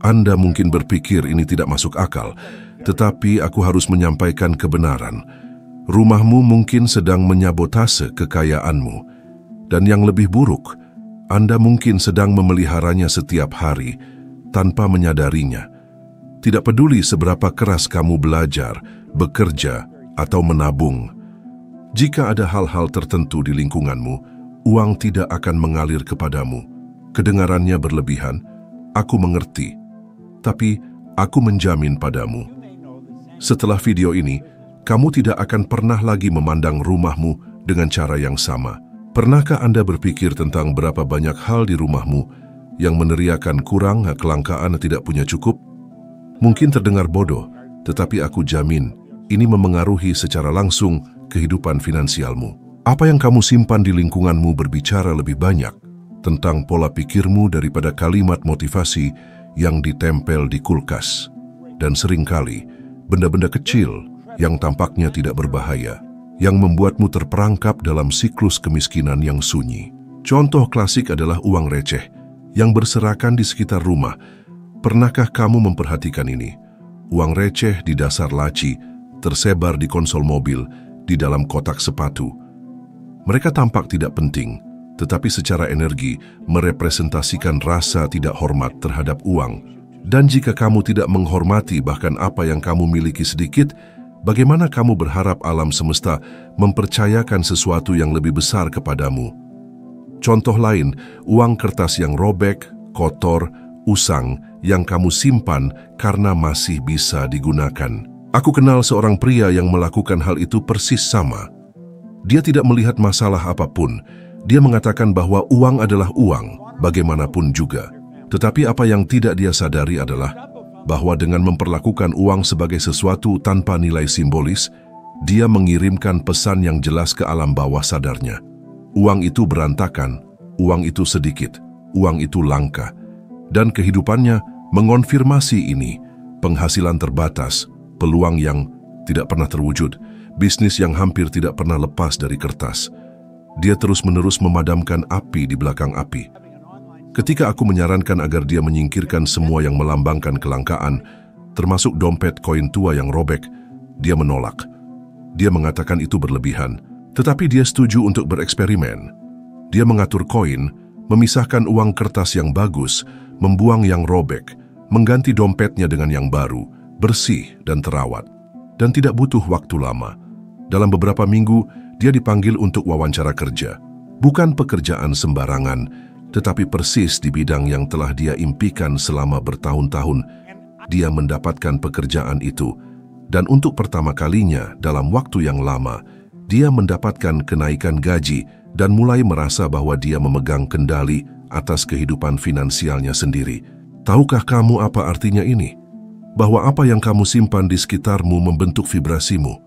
Anda mungkin berpikir ini tidak masuk akal, tetapi aku harus menyampaikan kebenaran. Rumahmu mungkin sedang menyabotase kekayaanmu. Dan yang lebih buruk, Anda mungkin sedang memeliharanya setiap hari tanpa menyadarinya. Tidak peduli seberapa keras kamu belajar, bekerja, atau menabung. Jika ada hal-hal tertentu di lingkunganmu, uang tidak akan mengalir kepadamu. Kedengarannya berlebihan, aku mengerti, tapi aku menjamin padamu. Setelah video ini, kamu tidak akan pernah lagi memandang rumahmu dengan cara yang sama. Pernahkah Anda berpikir tentang berapa banyak hal di rumahmu yang meneriakan kurang, kelangkaan, tidak punya cukup? Mungkin terdengar bodoh, tetapi aku jamin ini memengaruhi secara langsung kehidupan finansialmu. Apa yang kamu simpan di lingkunganmu berbicara lebih banyak tentang pola pikirmu daripada kalimat motivasi yang ditempel di kulkas. Dan seringkali, benda-benda kecil yang tampaknya tidak berbahaya, yang membuatmu terperangkap dalam siklus kemiskinan yang sunyi. Contoh klasik adalah uang receh yang berserakan di sekitar rumah. Pernahkah kamu memperhatikan ini? Uang receh di dasar laci, tersebar di konsol mobil, di dalam kotak sepatu. Mereka tampak tidak penting, tetapi secara energi merepresentasikan rasa tidak hormat terhadap uang. Dan jika kamu tidak menghormati bahkan apa yang kamu miliki sedikit, bagaimana kamu berharap alam semesta mempercayakan sesuatu yang lebih besar kepadamu? Contoh lain, uang kertas yang robek, kotor, usang yang kamu simpan karena masih bisa digunakan. Aku kenal seorang pria yang melakukan hal itu persis sama. Dia tidak melihat masalah apapun. Dia mengatakan bahwa uang adalah uang, bagaimanapun juga. Tetapi apa yang tidak dia sadari adalah bahwa dengan memperlakukan uang sebagai sesuatu tanpa nilai simbolis, dia mengirimkan pesan yang jelas ke alam bawah sadarnya. Uang itu berantakan, uang itu sedikit, uang itu langka. Dan kehidupannya mengonfirmasi ini, penghasilan terbatas, peluang yang tidak pernah terwujud, bisnis yang hampir tidak pernah lepas dari kertas. Dia terus-menerus memadamkan api di belakang api. Ketika aku menyarankan agar dia menyingkirkan semua yang melambangkan kelangkaan, termasuk dompet koin tua yang robek, dia menolak. Dia mengatakan itu berlebihan, tetapi dia setuju untuk bereksperimen. Dia mengatur koin, memisahkan uang kertas yang bagus, membuang yang robek, mengganti dompetnya dengan yang baru, bersih dan terawat. Dan tidak butuh waktu lama. Dalam beberapa minggu, dia dipanggil untuk wawancara kerja. Bukan pekerjaan sembarangan, tetapi persis di bidang yang telah dia impikan selama bertahun-tahun. Dia mendapatkan pekerjaan itu, dan untuk pertama kalinya dalam waktu yang lama, dia mendapatkan kenaikan gaji dan mulai merasa bahwa dia memegang kendali atas kehidupan finansialnya sendiri. Tahukah kamu apa artinya ini? Bahwa apa yang kamu simpan di sekitarmu membentuk vibrasimu,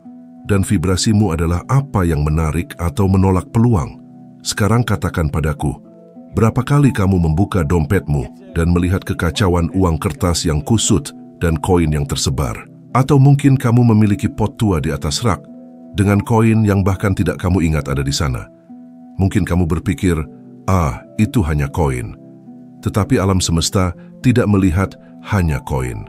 dan vibrasimu adalah apa yang menarik atau menolak peluang. Sekarang katakan padaku, berapa kali kamu membuka dompetmu dan melihat kekacauan uang kertas yang kusut dan koin yang tersebar? Atau mungkin kamu memiliki pot tua di atas rak dengan koin yang bahkan tidak kamu ingat ada di sana. Mungkin kamu berpikir, itu hanya koin. Tetapi alam semesta tidak melihat hanya koin.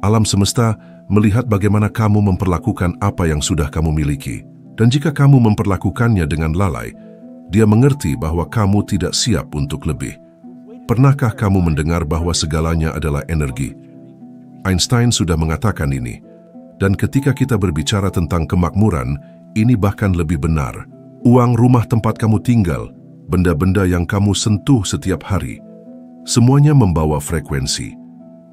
Alam semesta melihat bagaimana kamu memperlakukan apa yang sudah kamu miliki. Dan jika kamu memperlakukannya dengan lalai, dia mengerti bahwa kamu tidak siap untuk lebih. Pernahkah kamu mendengar bahwa segalanya adalah energi? Einstein sudah mengatakan ini. Dan ketika kita berbicara tentang kemakmuran, ini bahkan lebih benar. Uang rumah tempat kamu tinggal, benda-benda yang kamu sentuh setiap hari, semuanya membawa frekuensi.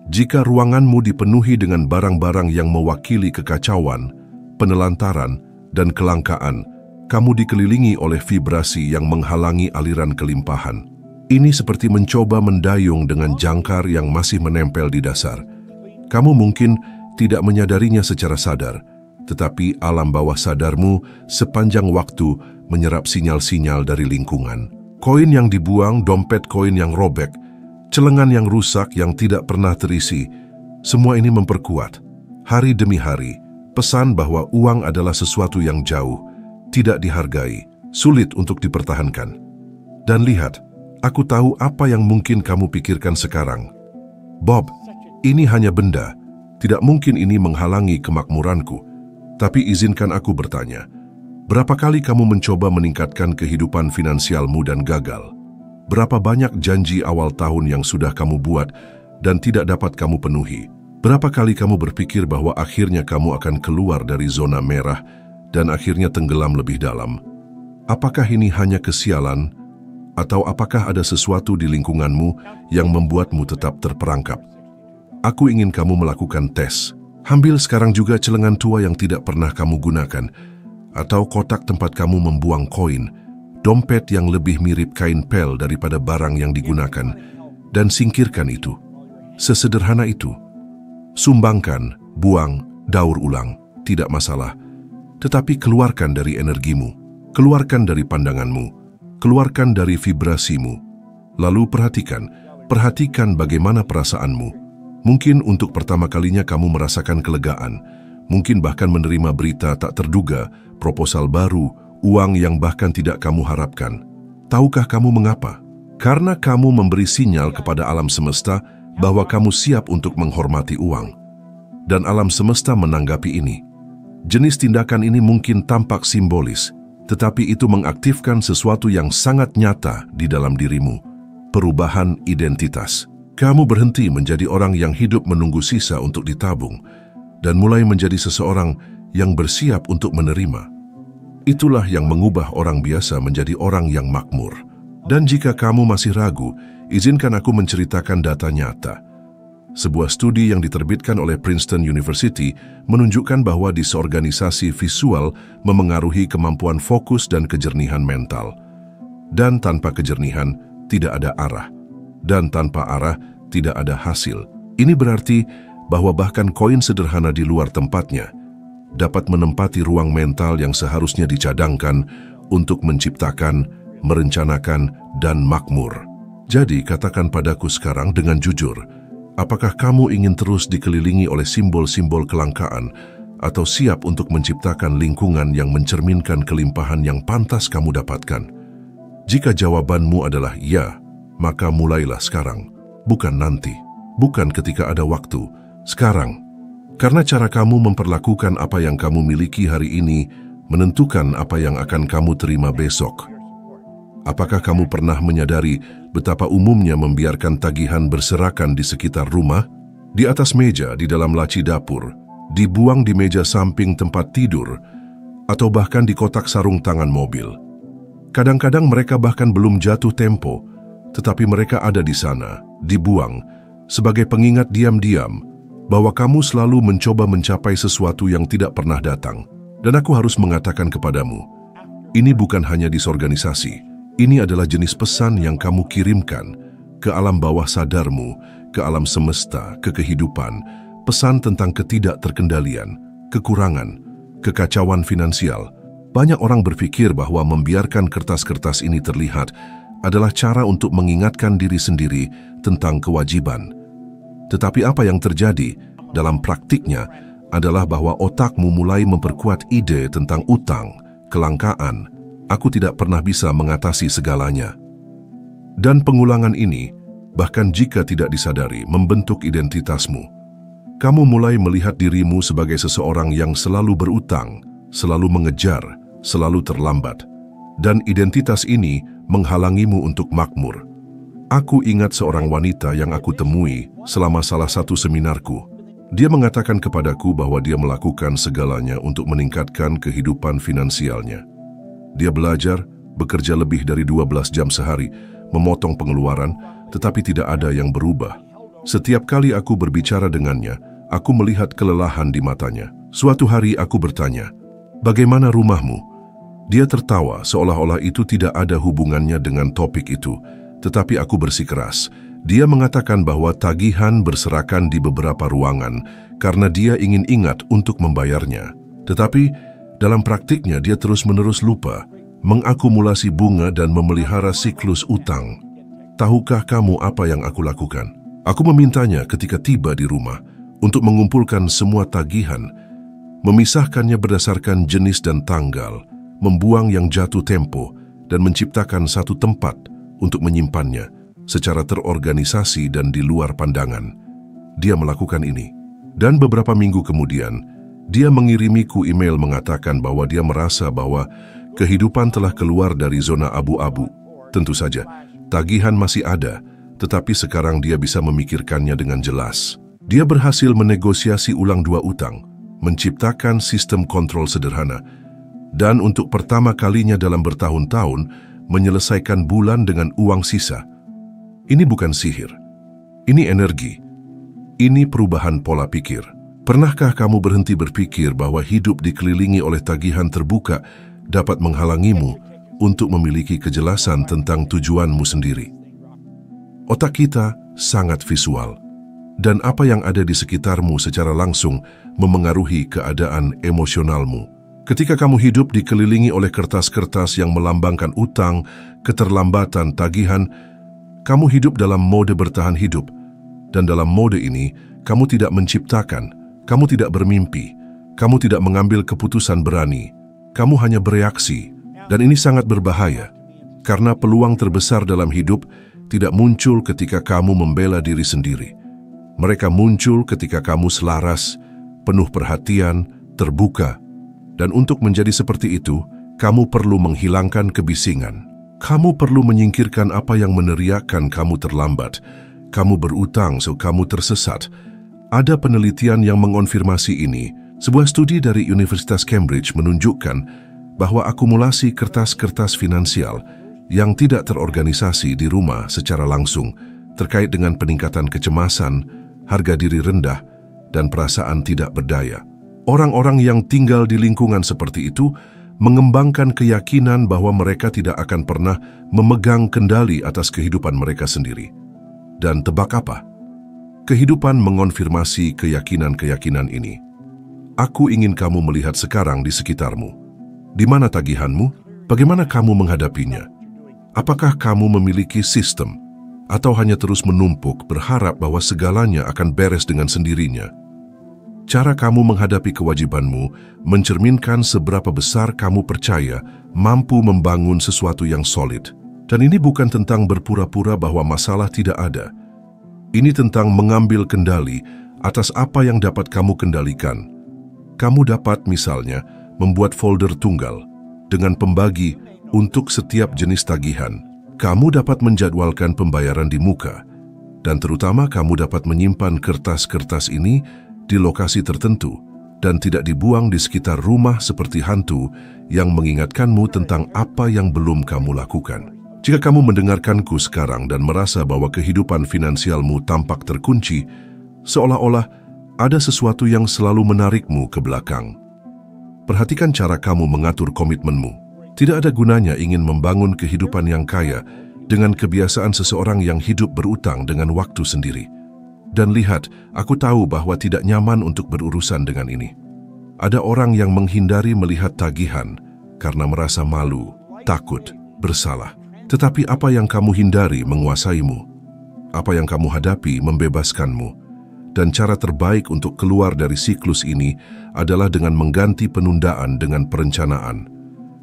Jika ruanganmu dipenuhi dengan barang-barang yang mewakili kekacauan, penelantaran, dan kelangkaan, kamu dikelilingi oleh vibrasi yang menghalangi aliran kelimpahan. Ini seperti mencoba mendayung dengan jangkar yang masih menempel di dasar. Kamu mungkin tidak menyadarinya secara sadar, tetapi alam bawah sadarmu sepanjang waktu menyerap sinyal-sinyal dari lingkungan. Koin yang dibuang, dompet koin yang robek, celengan yang rusak yang tidak pernah terisi, semua ini memperkuat, hari demi hari, pesan bahwa uang adalah sesuatu yang jauh, tidak dihargai, sulit untuk dipertahankan. Dan lihat, aku tahu apa yang mungkin kamu pikirkan sekarang. Bob, ini hanya benda. Tidak mungkin ini menghalangi kemakmuranku. Tapi izinkan aku bertanya, berapa kali kamu mencoba meningkatkan kehidupan finansialmu dan gagal? Berapa banyak janji awal tahun yang sudah kamu buat dan tidak dapat kamu penuhi? Berapa kali kamu berpikir bahwa akhirnya kamu akan keluar dari zona merah dan akhirnya tenggelam lebih dalam? Apakah ini hanya kesialan? Atau apakah ada sesuatu di lingkunganmu yang membuatmu tetap terperangkap? Aku ingin kamu melakukan tes. Ambil sekarang juga celengan tua yang tidak pernah kamu gunakan, atau kotak tempat kamu membuang koin, dompet yang lebih mirip kain pel daripada barang yang digunakan, dan singkirkan itu. Sesederhana itu. Sumbangkan, buang, daur ulang, tidak masalah. Tetapi keluarkan dari energimu, keluarkan dari pandanganmu, keluarkan dari vibrasimu. Lalu perhatikan bagaimana perasaanmu. Mungkin untuk pertama kalinya kamu merasakan kelegaan, mungkin bahkan menerima berita tak terduga, proposal baru, uang yang bahkan tidak kamu harapkan. Tahukah kamu mengapa? Karena kamu memberi sinyal kepada alam semesta bahwa kamu siap untuk menghormati uang. Dan alam semesta menanggapi ini. Jenis tindakan ini mungkin tampak simbolis, tetapi itu mengaktifkan sesuatu yang sangat nyata di dalam dirimu. Perubahan identitas. Kamu berhenti menjadi orang yang hidup menunggu sisa untuk ditabung dan mulai menjadi seseorang yang bersiap untuk menerima. Itulah yang mengubah orang biasa menjadi orang yang makmur. Dan jika kamu masih ragu, izinkan aku menceritakan data nyata. Sebuah studi yang diterbitkan oleh Princeton University menunjukkan bahwa disorganisasi visual memengaruhi kemampuan fokus dan kejernihan mental. Dan tanpa kejernihan, tidak ada arah. Dan tanpa arah, tidak ada hasil. Ini berarti bahwa bahkan koin sederhana di luar tempatnya dapat menempati ruang mental yang seharusnya dicadangkan untuk menciptakan, merencanakan, dan makmur. Jadi katakan padaku sekarang dengan jujur, apakah kamu ingin terus dikelilingi oleh simbol-simbol kelangkaan atau siap untuk menciptakan lingkungan yang mencerminkan kelimpahan yang pantas kamu dapatkan? Jika jawabanmu adalah ya, maka mulailah sekarang, bukan nanti, bukan ketika ada waktu, sekarang. Karena cara kamu memperlakukan apa yang kamu miliki hari ini menentukan apa yang akan kamu terima besok. Apakah kamu pernah menyadari betapa umumnya membiarkan tagihan berserakan di sekitar rumah, di atas meja, di dalam laci dapur, dibuang di meja samping tempat tidur, atau bahkan di kotak sarung tangan mobil? Kadang-kadang mereka bahkan belum jatuh tempo, tetapi mereka ada di sana, dibuang, sebagai pengingat diam-diam bahwa kamu selalu mencoba mencapai sesuatu yang tidak pernah datang. Dan aku harus mengatakan kepadamu, ini bukan hanya disorganisasi, ini adalah jenis pesan yang kamu kirimkan ke alam bawah sadarmu, ke alam semesta, ke kehidupan, pesan tentang ketidakterkendalian, kekurangan, kekacauan finansial. Banyak orang berpikir bahwa membiarkan kertas-kertas ini terlihat adalah cara untuk mengingatkan diri sendiri tentang kewajiban. Tetapi apa yang terjadi dalam praktiknya adalah bahwa otakmu mulai memperkuat ide tentang utang, kelangkaan, aku tidak pernah bisa mengatasi segalanya. Dan pengulangan ini, bahkan jika tidak disadari, membentuk identitasmu. Kamu mulai melihat dirimu sebagai seseorang yang selalu berutang, selalu mengejar, selalu terlambat. Dan identitas ini menghalangimu untuk makmur. Aku ingat seorang wanita yang aku temui selama salah satu seminarku. Dia mengatakan kepadaku bahwa dia melakukan segalanya untuk meningkatkan kehidupan finansialnya. Dia belajar, bekerja lebih dari 12 jam sehari, memotong pengeluaran, tetapi tidak ada yang berubah. Setiap kali aku berbicara dengannya, aku melihat kelelahan di matanya. Suatu hari aku bertanya, "Bagaimana rumahmu?" Dia tertawa seolah-olah itu tidak ada hubungannya dengan topik itu, tetapi aku bersikeras. Dia mengatakan bahwa tagihan berserakan di beberapa ruangan karena dia ingin ingat untuk membayarnya. Tetapi dalam praktiknya dia terus-menerus lupa, mengakumulasi bunga dan memelihara siklus utang. Tahukah kamu apa yang aku lakukan? Aku memintanya ketika tiba di rumah untuk mengumpulkan semua tagihan, memisahkannya berdasarkan jenis dan tanggal, membuang yang jatuh tempo, dan menciptakan satu tempat untuk menyimpannya secara terorganisasi dan di luar pandangan. dia melakukan ini. Dan beberapa minggu kemudian, dia mengirimiku email mengatakan bahwa dia merasa bahwa kehidupan telah keluar dari zona abu-abu. Tentu saja, tagihan masih ada, tetapi sekarang dia bisa memikirkannya dengan jelas. Dia berhasil menegosiasi ulang 2 utang, menciptakan sistem kontrol sederhana, dan untuk pertama kalinya dalam bertahun-tahun, menyelesaikan bulan dengan uang sisa. Ini bukan sihir. Ini energi. Ini perubahan pola pikir. Pernahkah kamu berhenti berpikir bahwa hidup dikelilingi oleh tagihan terbuka dapat menghalangimu untuk memiliki kejelasan tentang tujuanmu sendiri? Otak kita sangat visual, dan apa yang ada di sekitarmu secara langsung memengaruhi keadaan emosionalmu. Ketika kamu hidup dikelilingi oleh kertas-kertas yang melambangkan utang, keterlambatan, tagihan, kamu hidup dalam mode bertahan hidup. Dan dalam mode ini, kamu tidak menciptakan, kamu tidak bermimpi, kamu tidak mengambil keputusan berani, kamu hanya bereaksi. Dan ini sangat berbahaya, karena peluang terbesar dalam hidup tidak muncul ketika kamu membela diri sendiri. Mereka muncul ketika kamu selaras, penuh perhatian, terbuka. Dan untuk menjadi seperti itu, kamu perlu menghilangkan kebisingan. Kamu perlu menyingkirkan apa yang meneriakkan kamu terlambat. Kamu berutang, so kamu tersesat. Ada penelitian yang mengonfirmasi ini. Sebuah studi dari Universitas Cambridge menunjukkan bahwa akumulasi kertas-kertas finansial yang tidak terorganisasi di rumah secara langsung terkait dengan peningkatan kecemasan, harga diri rendah, dan perasaan tidak berdaya. Orang-orang yang tinggal di lingkungan seperti itu mengembangkan keyakinan bahwa mereka tidak akan pernah memegang kendali atas kehidupan mereka sendiri. Dan tebak apa? Kehidupan mengonfirmasi keyakinan-keyakinan ini. Aku ingin kamu melihat sekarang di sekitarmu. Di mana tagihanmu? Bagaimana kamu menghadapinya? Apakah kamu memiliki sistem? Atau hanya terus menumpuk berharap bahwa segalanya akan beres dengan sendirinya? Cara kamu menghadapi kewajibanmu mencerminkan seberapa besar kamu percaya mampu membangun sesuatu yang solid. Dan ini bukan tentang berpura-pura bahwa masalah tidak ada. Ini tentang mengambil kendali atas apa yang dapat kamu kendalikan. Kamu dapat misalnya membuat folder tunggal dengan pembagi untuk setiap jenis tagihan. Kamu dapat menjadwalkan pembayaran di muka. Dan terutama kamu dapat menyimpan kertas-kertas ini di lokasi tertentu dan tidak dibuang di sekitar rumah seperti hantu yang mengingatkanmu tentang apa yang belum kamu lakukan. Jika kamu mendengarkanku sekarang dan merasa bahwa kehidupan finansialmu tampak terkunci, seolah-olah ada sesuatu yang selalu menarikmu ke belakang. Perhatikan cara kamu mengatur komitmenmu. Tidak ada gunanya ingin membangun kehidupan yang kaya dengan kebiasaan seseorang yang hidup berutang dengan waktu sendiri. Dan lihat, aku tahu bahwa tidak nyaman untuk berurusan dengan ini. Ada orang yang menghindari melihat tagihan karena merasa malu, takut, bersalah. Tetapi apa yang kamu hindari menguasaimu. Apa yang kamu hadapi membebaskanmu. Dan cara terbaik untuk keluar dari siklus ini adalah dengan mengganti penundaan dengan perencanaan.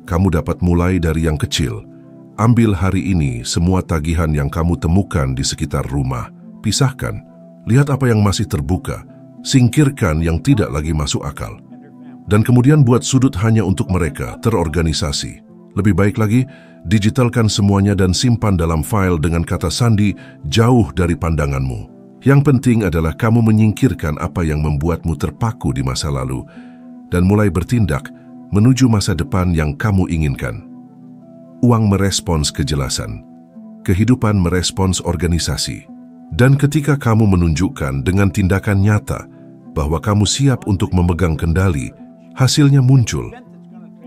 Kamu dapat mulai dari yang kecil. Ambil hari ini semua tagihan yang kamu temukan di sekitar rumah. Pisahkan. Lihat apa yang masih terbuka, singkirkan yang tidak lagi masuk akal. Dan kemudian buat sudut hanya untuk mereka, terorganisasi. Lebih baik lagi, digitalkan semuanya dan simpan dalam file dengan kata sandi jauh dari pandanganmu. Yang penting adalah kamu menyingkirkan apa yang membuatmu terpaku di masa lalu dan mulai bertindak menuju masa depan yang kamu inginkan. Uang merespons kejelasan. Kehidupan merespons organisasi. Dan ketika kamu menunjukkan dengan tindakan nyata bahwa kamu siap untuk memegang kendali, hasilnya muncul.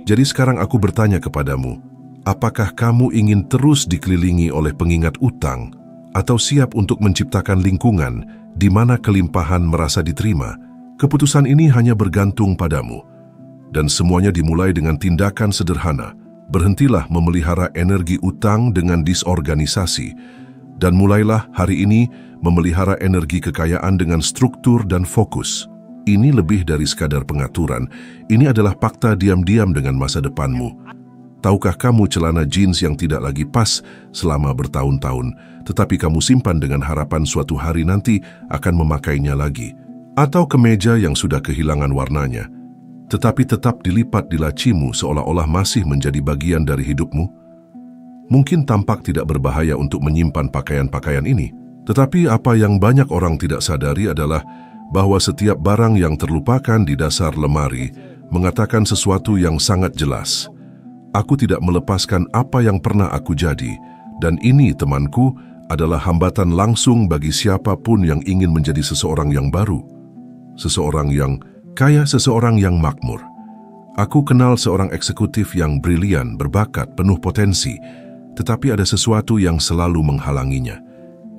Jadi sekarang aku bertanya kepadamu, apakah kamu ingin terus dikelilingi oleh pengingat utang atau siap untuk menciptakan lingkungan di mana kelimpahan merasa diterima? Keputusan ini hanya bergantung padamu. Dan semuanya dimulai dengan tindakan sederhana. Berhentilah memelihara energi utang dengan disorganisasi. Dan mulailah hari ini memelihara energi kekayaan dengan struktur dan fokus. Ini lebih dari sekadar pengaturan. Ini adalah fakta diam-diam dengan masa depanmu. Tahukah kamu celana jeans yang tidak lagi pas selama bertahun-tahun, tetapi kamu simpan dengan harapan suatu hari nanti akan memakainya lagi? Atau kemeja yang sudah kehilangan warnanya, tetapi tetap dilipat di lacimu seolah-olah masih menjadi bagian dari hidupmu? Mungkin tampak tidak berbahaya untuk menyimpan pakaian-pakaian ini, tetapi apa yang banyak orang tidak sadari adalah bahwa setiap barang yang terlupakan di dasar lemari mengatakan sesuatu yang sangat jelas. Aku tidak melepaskan apa yang pernah aku jadi, dan ini, temanku, adalah hambatan langsung bagi siapapun yang ingin menjadi seseorang yang baru, seseorang yang kaya, seseorang yang makmur. Aku kenal seorang eksekutif yang brilian, berbakat, penuh potensi, tetapi ada sesuatu yang selalu menghalanginya.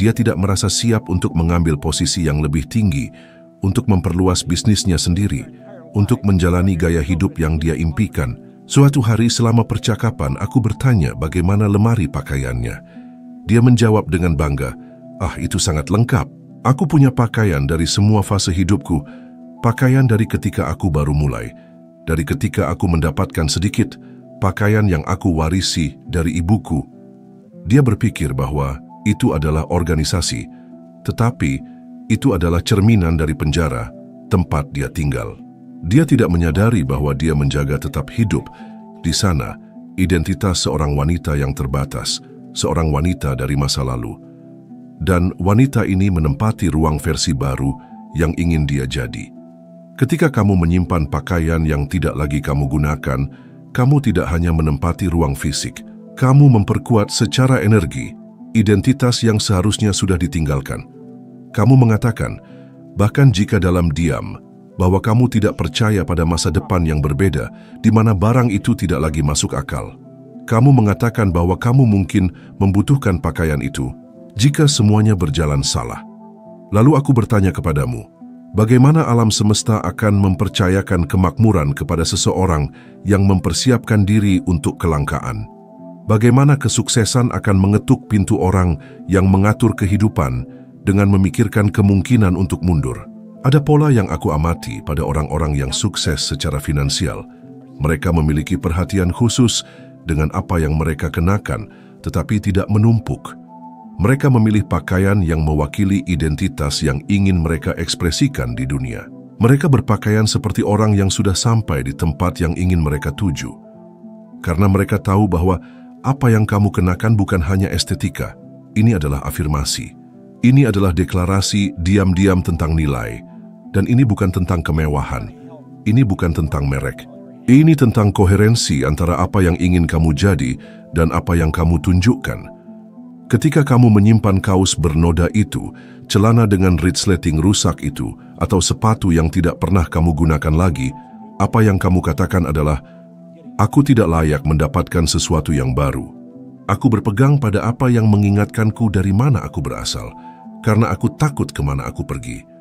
Dia tidak merasa siap untuk mengambil posisi yang lebih tinggi, untuk memperluas bisnisnya sendiri, untuk menjalani gaya hidup yang dia impikan. Suatu hari selama percakapan, aku bertanya bagaimana lemari pakaiannya. Dia menjawab dengan bangga, itu sangat lengkap. Aku punya pakaian dari semua fase hidupku, pakaian dari ketika aku baru mulai, dari ketika aku mendapatkan sedikit, pakaian yang aku warisi dari ibuku." Dia berpikir bahwa itu adalah organisasi, tetapi itu adalah cerminan dari penjara, tempat dia tinggal. Dia tidak menyadari bahwa dia menjaga tetap hidup di sana, identitas seorang wanita yang terbatas, seorang wanita dari masa lalu. Dan wanita ini menempati ruang versi baru yang ingin dia jadi. Ketika kamu menyimpan pakaian yang tidak lagi kamu gunakan, kamu tidak hanya menempati ruang fisik, kamu memperkuat secara energi identitas yang seharusnya sudah ditinggalkan. Kamu mengatakan, bahkan jika dalam diam, bahwa kamu tidak percaya pada masa depan yang berbeda, di mana barang itu tidak lagi masuk akal. Kamu mengatakan bahwa kamu mungkin membutuhkan pakaian itu jika semuanya berjalan salah. Lalu aku bertanya kepadamu, bagaimana alam semesta akan mempercayakan kemakmuran kepada seseorang yang mempersiapkan diri untuk kelangkaan? Bagaimana kesuksesan akan mengetuk pintu orang yang mengatur kehidupan dengan memikirkan kemungkinan untuk mundur? Ada pola yang aku amati pada orang-orang yang sukses secara finansial. Mereka memiliki perhatian khusus dengan apa yang mereka kenakan, tetapi tidak menumpuk. Mereka memilih pakaian yang mewakili identitas yang ingin mereka ekspresikan di dunia. Mereka berpakaian seperti orang yang sudah sampai di tempat yang ingin mereka tuju. Karena mereka tahu bahwa apa yang kamu kenakan bukan hanya estetika, ini adalah afirmasi. Ini adalah deklarasi diam-diam tentang nilai. Dan ini bukan tentang kemewahan, ini bukan tentang merek. Ini tentang koherensi antara apa yang ingin kamu jadi dan apa yang kamu tunjukkan. Ketika kamu menyimpan kaos bernoda itu, celana dengan resleting rusak itu, atau sepatu yang tidak pernah kamu gunakan lagi, apa yang kamu katakan adalah, "Aku tidak layak mendapatkan sesuatu yang baru. Aku berpegang pada apa yang mengingatkanku dari mana aku berasal, karena aku takut kemana aku pergi."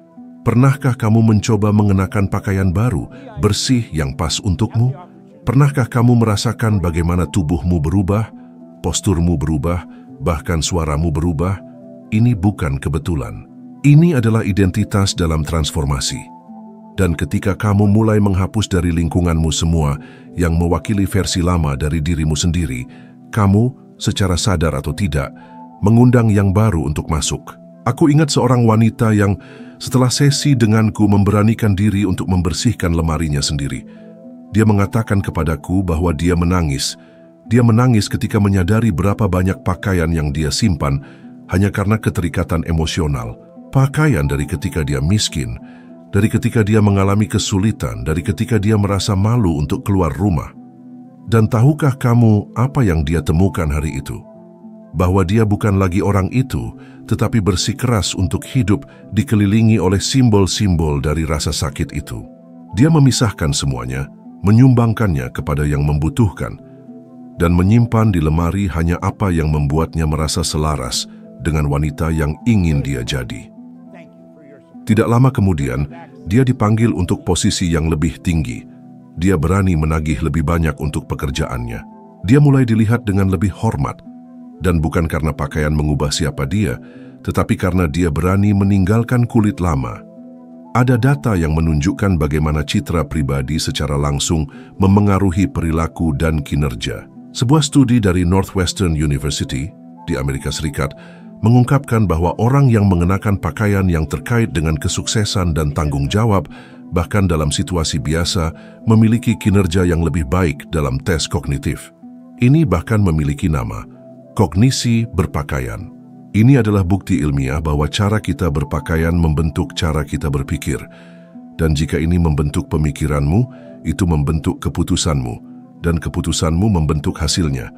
Pernahkah kamu mencoba mengenakan pakaian baru, bersih yang pas untukmu? Pernahkah kamu merasakan bagaimana tubuhmu berubah, posturmu berubah, bahkan suaramu berubah? Ini bukan kebetulan. Ini adalah identitas dalam transformasi. Dan ketika kamu mulai menghapus dari lingkunganmu semua yang mewakili versi lama dari dirimu sendiri, kamu, secara sadar atau tidak, mengundang yang baru untuk masuk. Aku ingat seorang wanita yang setelah sesi denganku memberanikan diri untuk membersihkan lemarinya sendiri. Dia mengatakan kepadaku bahwa dia menangis. Dia menangis ketika menyadari berapa banyak pakaian yang dia simpan hanya karena keterikatan emosional. Pakaian dari ketika dia miskin, dari ketika dia mengalami kesulitan, dari ketika dia merasa malu untuk keluar rumah. Dan tahukah kamu apa yang dia temukan hari itu? Bahwa dia bukan lagi orang itu, tetapi bersikeras untuk hidup dikelilingi oleh simbol-simbol dari rasa sakit itu. Dia memisahkan semuanya, menyumbangkannya kepada yang membutuhkan, dan menyimpan di lemari hanya apa yang membuatnya merasa selaras dengan wanita yang ingin dia jadi. Tidak lama kemudian, dia dipanggil untuk posisi yang lebih tinggi. Dia berani menagih lebih banyak untuk pekerjaannya. Dia mulai dilihat dengan lebih hormat, dan bukan karena pakaian mengubah siapa dia, tetapi karena dia berani meninggalkan kulit lama. Ada data yang menunjukkan bagaimana citra pribadi secara langsung memengaruhi perilaku dan kinerja. Sebuah studi dari Northwestern University di Amerika Serikat mengungkapkan bahwa orang yang mengenakan pakaian yang terkait dengan kesuksesan dan tanggung jawab, bahkan dalam situasi biasa, memiliki kinerja yang lebih baik dalam tes kognitif. Ini bahkan memiliki nama, kognisi berpakaian. Ini adalah bukti ilmiah bahwa cara kita berpakaian membentuk cara kita berpikir. Dan jika ini membentuk pemikiranmu, itu membentuk keputusanmu, dan keputusanmu membentuk hasilnya.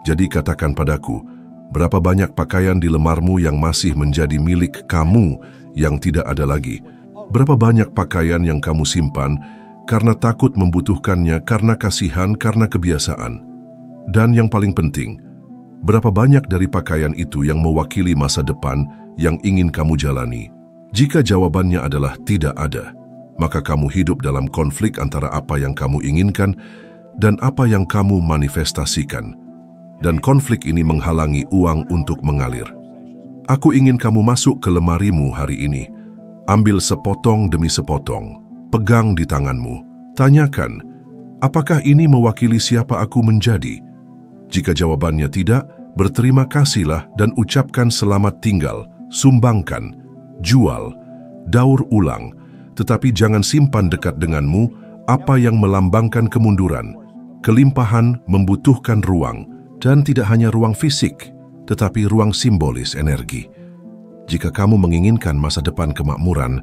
Jadi katakan padaku, berapa banyak pakaian di lemarmu yang masih menjadi milik kamu yang tidak ada lagi? Berapa banyak pakaian yang kamu simpan karena takut membutuhkannya, karena kasihan, karena kebiasaan? Dan yang paling penting, berapa banyak dari pakaian itu yang mewakili masa depan yang ingin kamu jalani? Jika jawabannya adalah tidak ada, maka kamu hidup dalam konflik antara apa yang kamu inginkan dan apa yang kamu manifestasikan. Dan konflik ini menghalangi uang untuk mengalir. Aku ingin kamu masuk ke lemarimu hari ini. Ambil sepotong demi sepotong. Pegang di tanganmu. Tanyakan, apakah ini mewakili siapa aku menjadi? Jika jawabannya tidak, berterima kasihlah dan ucapkan selamat tinggal, sumbangkan, jual, daur ulang, tetapi jangan simpan dekat denganmu apa yang melambangkan kemunduran. Kelimpahan membutuhkan ruang, dan tidak hanya ruang fisik, tetapi ruang simbolis energi. Jika kamu menginginkan masa depan kemakmuran,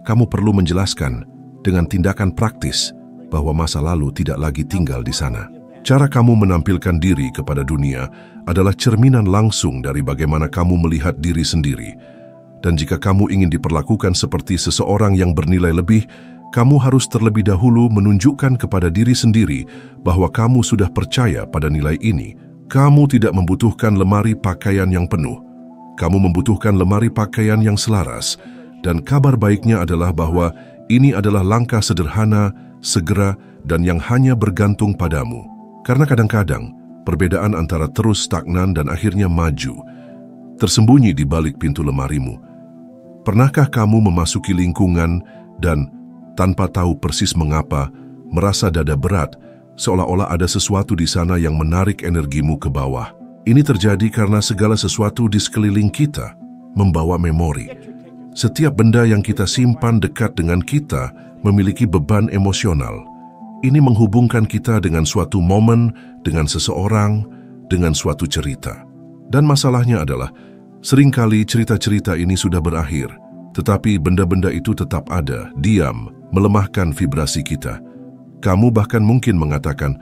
kamu perlu menjelaskan dengan tindakan praktis bahwa masa lalu tidak lagi tinggal di sana. Cara kamu menampilkan diri kepada dunia adalah cerminan langsung dari bagaimana kamu melihat diri sendiri. Dan jika kamu ingin diperlakukan seperti seseorang yang bernilai lebih, kamu harus terlebih dahulu menunjukkan kepada diri sendiri bahwa kamu sudah percaya pada nilai ini. Kamu tidak membutuhkan lemari pakaian yang penuh. Kamu membutuhkan lemari pakaian yang selaras. Dan kabar baiknya adalah bahwa ini adalah langkah sederhana, segera, dan yang hanya bergantung padamu. Karena kadang-kadang, perbedaan antara terus stagnan dan akhirnya maju tersembunyi di balik pintu lemarimu. Pernahkah kamu memasuki lingkungan dan tanpa tahu persis mengapa, merasa dada berat, seolah-olah ada sesuatu di sana yang menarik energimu ke bawah? Ini terjadi karena segala sesuatu di sekeliling kita membawa memori. Setiap benda yang kita simpan dekat dengan kita memiliki beban emosional. Ini menghubungkan kita dengan suatu momen, dengan seseorang, dengan suatu cerita. Dan masalahnya adalah, seringkali cerita-cerita ini sudah berakhir, tetapi benda-benda itu tetap ada, diam, melemahkan vibrasi kita. Kamu bahkan mungkin mengatakan,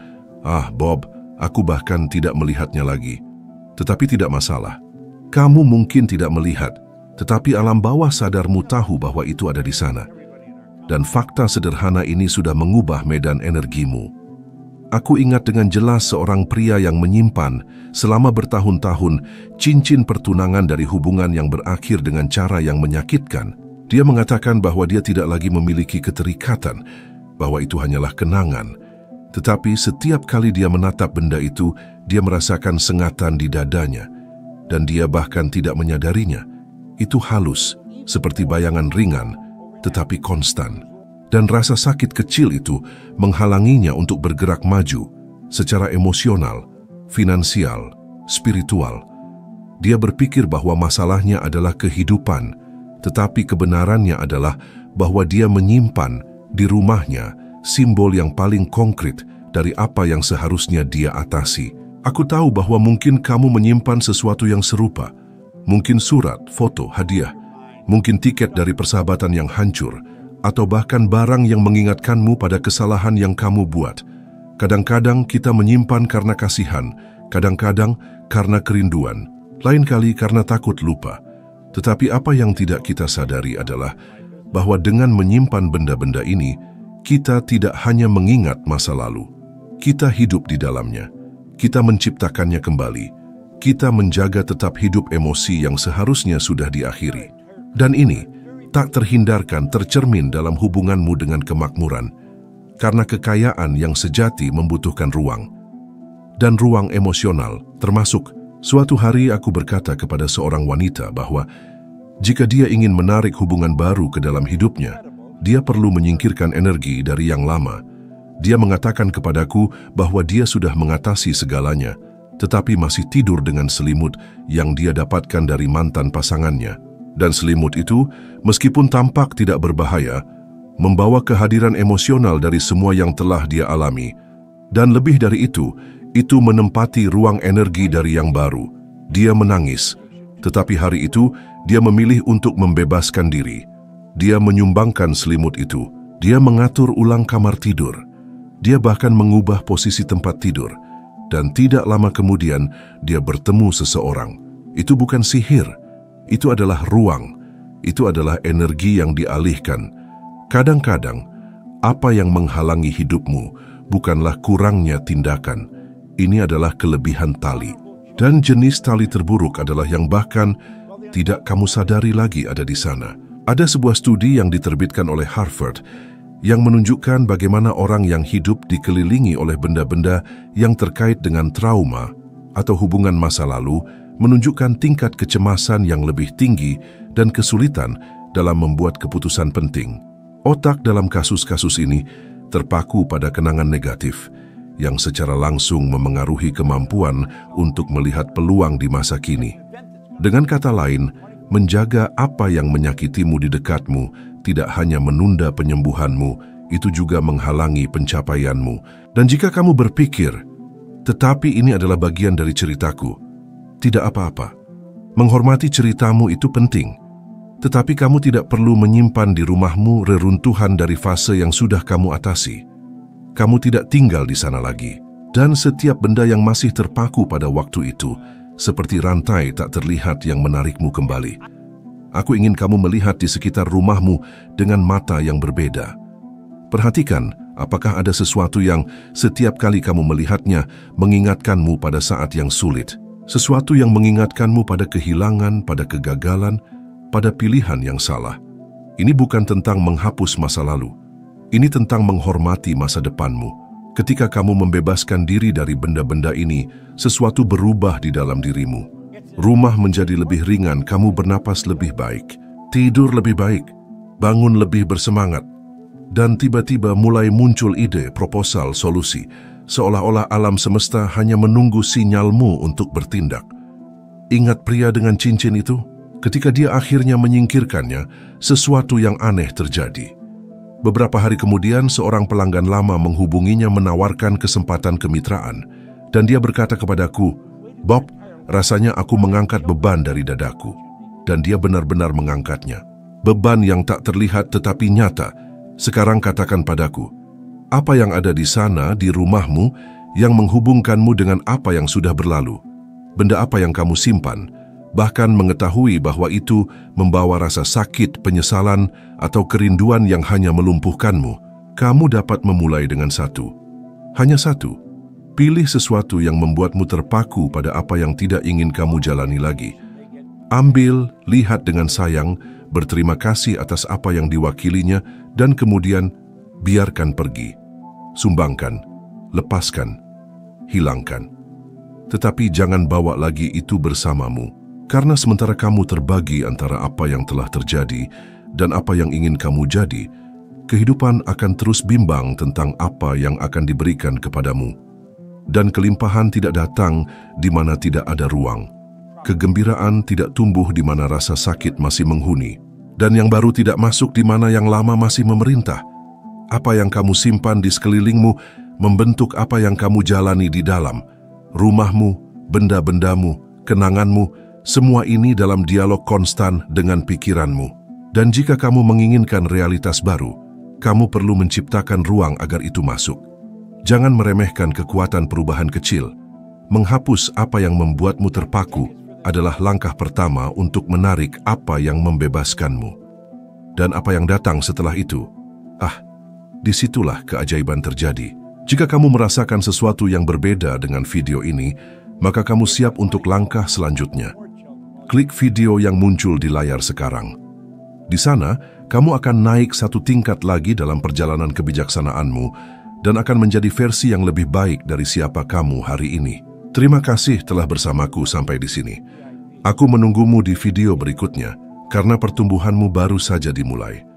"Ah, Bob, aku bahkan tidak melihatnya lagi." Tetapi tidak masalah. Kamu mungkin tidak melihat, tetapi alam bawah sadarmu tahu bahwa itu ada di sana. Dan fakta sederhana ini sudah mengubah medan energimu. Aku ingat dengan jelas seorang pria yang menyimpan selama bertahun-tahun cincin pertunangan dari hubungan yang berakhir dengan cara yang menyakitkan. Dia mengatakan bahwa dia tidak lagi memiliki keterikatan, bahwa itu hanyalah kenangan. Tetapi setiap kali dia menatap benda itu, dia merasakan sengatan di dadanya. Dan dia bahkan tidak menyadarinya. Itu halus, seperti bayangan ringan, tetapi konstan. Dan rasa sakit kecil itu menghalanginya untuk bergerak maju secara emosional, finansial, spiritual. Dia berpikir bahwa masalahnya adalah kehidupan, tetapi kebenarannya adalah bahwa dia menyimpan di rumahnya simbol yang paling konkret dari apa yang seharusnya dia atasi. Aku tahu bahwa mungkin kamu menyimpan sesuatu yang serupa, mungkin surat, foto, hadiah, mungkin tiket dari persahabatan yang hancur, atau bahkan barang yang mengingatkanmu pada kesalahan yang kamu buat. Kadang-kadang kita menyimpan karena kasihan, kadang-kadang karena kerinduan, lain kali karena takut lupa. Tetapi apa yang tidak kita sadari adalah bahwa dengan menyimpan benda-benda ini, kita tidak hanya mengingat masa lalu. Kita hidup di dalamnya. Kita menciptakannya kembali. Kita menjaga tetap hidup emosi yang seharusnya sudah diakhiri. Dan ini tak terhindarkan tercermin dalam hubunganmu dengan kemakmuran, karena kekayaan yang sejati membutuhkan ruang. Dan ruang emosional, termasuk suatu hari aku berkata kepada seorang wanita bahwa jika dia ingin menarik hubungan baru ke dalam hidupnya, dia perlu menyingkirkan energi dari yang lama. Dia mengatakan kepadaku bahwa dia sudah mengatasi segalanya, tetapi masih tidur dengan selimut yang dia dapatkan dari mantan pasangannya. Dan selimut itu, meskipun tampak tidak berbahaya, membawa kehadiran emosional dari semua yang telah dia alami. Dan lebih dari itu menempati ruang energi dari yang baru. Dia menangis, tetapi hari itu dia memilih untuk membebaskan diri. Dia menyumbangkan selimut itu. Dia mengatur ulang kamar tidur. Dia bahkan mengubah posisi tempat tidur. Dan tidak lama kemudian dia bertemu seseorang. Itu bukan sihir. Itu adalah ruang. Itu adalah energi yang dialihkan. Kadang-kadang, apa yang menghalangi hidupmu bukanlah kurangnya tindakan. Ini adalah kelebihan tali. Dan jenis tali terburuk adalah yang bahkan tidak kamu sadari lagi ada di sana. Ada sebuah studi yang diterbitkan oleh Harvard yang menunjukkan bagaimana orang yang hidup dikelilingi oleh benda-benda yang terkait dengan trauma atau hubungan masa lalu menunjukkan tingkat kecemasan yang lebih tinggi dan kesulitan dalam membuat keputusan penting. Otak dalam kasus-kasus ini terpaku pada kenangan negatif yang secara langsung memengaruhi kemampuan untuk melihat peluang di masa kini. Dengan kata lain, menjaga apa yang menyakitimu di dekatmu tidak hanya menunda penyembuhanmu, itu juga menghalangi pencapaianmu. Dan jika kamu berpikir, tetapi ini adalah bagian dari ceritaku, tidak apa-apa. Menghormati ceritamu itu penting, tetapi kamu tidak perlu menyimpan di rumahmu reruntuhan dari fase yang sudah kamu atasi. Kamu tidak tinggal di sana lagi, dan setiap benda yang masih terpaku pada waktu itu, seperti rantai tak terlihat yang menarikmu kembali. Aku ingin kamu melihat di sekitar rumahmu dengan mata yang berbeda. Perhatikan, apakah ada sesuatu yang setiap kali kamu melihatnya mengingatkanmu pada saat yang sulit. Sesuatu yang mengingatkanmu pada kehilangan, pada kegagalan, pada pilihan yang salah. Ini bukan tentang menghapus masa lalu. Ini tentang menghormati masa depanmu. Ketika kamu membebaskan diri dari benda-benda ini, sesuatu berubah di dalam dirimu. Rumah menjadi lebih ringan, kamu bernapas lebih baik, tidur lebih baik, bangun lebih bersemangat. Dan tiba-tiba mulai muncul ide, proposal, solusi, seolah-olah alam semesta hanya menunggu sinyalmu untuk bertindak. Ingat pria dengan cincin itu? Ketika dia akhirnya menyingkirkannya, sesuatu yang aneh terjadi. Beberapa hari kemudian, seorang pelanggan lama menghubunginya menawarkan kesempatan kemitraan. Dan dia berkata kepadaku, "Bob, rasanya aku mengangkat beban dari dadaku." Dan dia benar-benar mengangkatnya. Beban yang tak terlihat tetapi nyata. Sekarang katakan padaku, apa yang ada di sana di rumahmu yang menghubungkanmu dengan apa yang sudah berlalu? Benda apa yang kamu simpan? Bahkan mengetahui bahwa itu membawa rasa sakit, penyesalan, atau kerinduan yang hanya melumpuhkanmu. Kamu dapat memulai dengan satu. Hanya satu. Pilih sesuatu yang membuatmu terpaku pada apa yang tidak ingin kamu jalani lagi. Ambil, lihat dengan sayang, berterima kasih atas apa yang diwakilinya, dan kemudian biarkan pergi. Sumbangkan, lepaskan, hilangkan. Tetapi jangan bawa lagi itu bersamamu. Karena sementara kamu terbagi antara apa yang telah terjadi dan apa yang ingin kamu jadi, kehidupan akan terus bimbang tentang apa yang akan diberikan kepadamu. Dan kelimpahan tidak datang di mana tidak ada ruang. Kegembiraan tidak tumbuh di mana rasa sakit masih menghuni. Dan yang baru tidak masuk di mana yang lama masih memerintah. Apa yang kamu simpan di sekelilingmu membentuk apa yang kamu jalani di dalam. Rumahmu, benda-bendamu, kenanganmu, semua ini dalam dialog konstan dengan pikiranmu. Dan jika kamu menginginkan realitas baru, kamu perlu menciptakan ruang agar itu masuk. Jangan meremehkan kekuatan perubahan kecil. Menghapus apa yang membuatmu terpaku adalah langkah pertama untuk menarik apa yang membebaskanmu. Dan apa yang datang setelah itu, disitulah keajaiban terjadi. Jika kamu merasakan sesuatu yang berbeda dengan video ini, maka kamu siap untuk langkah selanjutnya. Klik video yang muncul di layar sekarang. Di sana, kamu akan naik satu tingkat lagi dalam perjalanan kebijaksanaanmu dan akan menjadi versi yang lebih baik dari siapa kamu hari ini. Terima kasih telah bersamaku sampai di sini. Aku menunggumu di video berikutnya karena pertumbuhanmu baru saja dimulai.